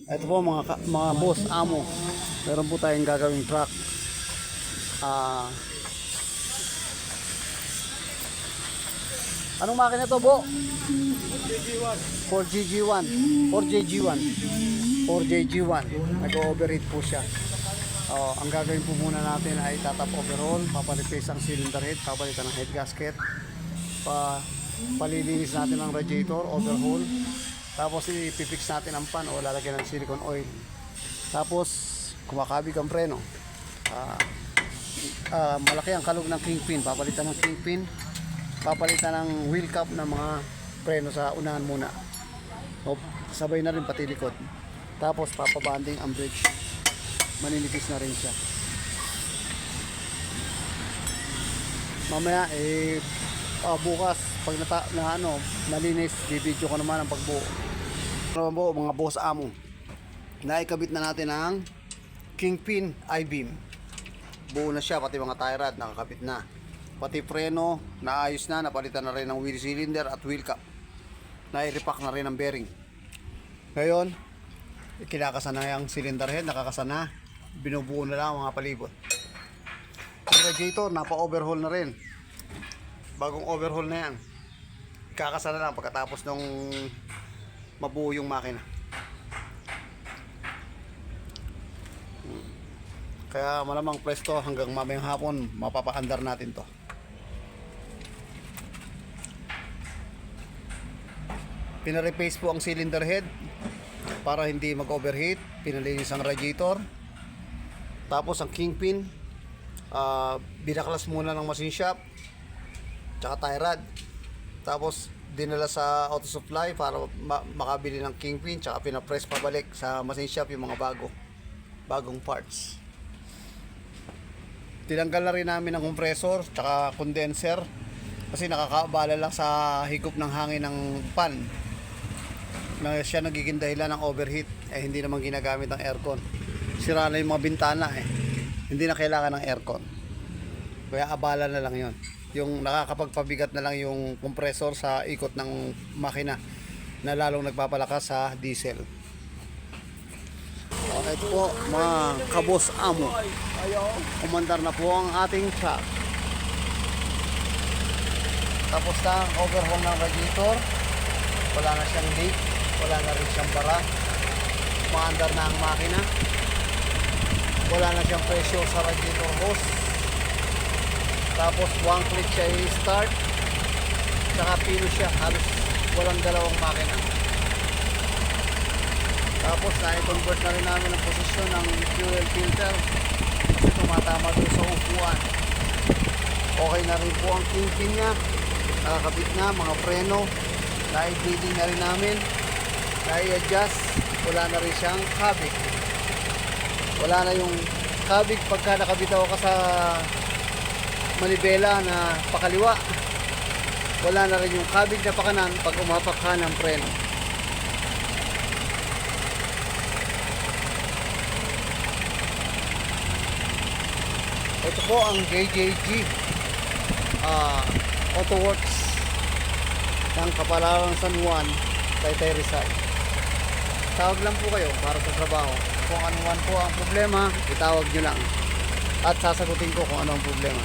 Ito po mga boss, amo. Meron po tayong gagawing truck. Anong makina to, Bo? 4GG1. 4JG1. 4JG1. Nag-overheat po siya. Ang gagawin po muna natin ay tatap overhaul, papareplace ang cylinder head, papalitan ng head gasket, palilinis natin ang radiator, overhaul. Tapos ipipix natin ang pan o lalagyan ng silicone oil. Tapos kumakabig ang preno. Malaki ang kalog ng kingpin, papalitan ng kingpin, papalitan ng wheel cap ng mga preno sa unahan muna. Sabay na rin pati likod. Tapos papabanding ang brakes. Maninipis na rin siya. Mamaya bukas pag nalinis, bibidyo ko naman ang pagbuo. Mga boss amo, naikabit na natin ang kingpin I-beam. Buo na siya, pati mga tie rod nakakabit na, pati preno naayos na, napalitan na rin ng wheel cylinder at wheel cap, nai-repack na rin ang bearing. Ngayon kinakasana yung cylinder head, nakakasana, binubuo na lang ang mga palibot. Yung radiator napa-overhaul na rin, bagong overhaul na yan, kakasana lang pagkatapos nung mabuo yung makina. Kaya malamang presto hanggang mamayang hapon mapapaandar natin to. Pinareplace po ang cylinder head para hindi mag-overheat, pinalinis ang radiator. Tapos ang kingpin binaklas muna ng machine shop tsaka tie rod. Tapos dinala sa auto supply para makabili ng kingpin, tsaka pinapress pabalik sa machine shop yung mga bagong parts. Tinanggal na rin namin ang compressor tsaka condenser kasi nakakaabala lang sa higop ng hangin ng pan na siya nagiging dahilan ng overheat. Hindi naman ginagamit ang aircon, sira na yung mga bintana, hindi na kailangan ng aircon, kaya abala na lang yon. Yung nakakapagpabigat na lang yung compressor sa ikot ng makina na lalong nagpapalakas sa diesel. Ito po mga kabos amo, umandar na po ang ating truck. Tapos na ang overhaul ng radiator, wala na siyang leak, wala na rin siyang bara, umaandar na ang makina, wala na siyang pressure sa radiator hose. Tapos one click siya i-start, saka pino siya, halos walang dalawang makina. Tapos na-convert na rin namin ang posisyon ng fuel filter kasi tumatama doon sa upuan. Okay na rin po ang kingpin niya, nakakabit na, mga preno na-bleeding na rin namin, na-adjust, wala na rin siyang kabig. Wala na yung kabig pagka nakabitaw ka sa manibela na pakaliwa, wala na rin yung kabig na pakanan pag umapak ka ng preno. Ito po ang JJG Auto Works ng Kapalaran San Juan, Taytay Rizal. Tawag lang po kayo para sa trabaho. Kung ano man po ang problema, itawag nyo lang at sasagutin ko kung ano ang problema.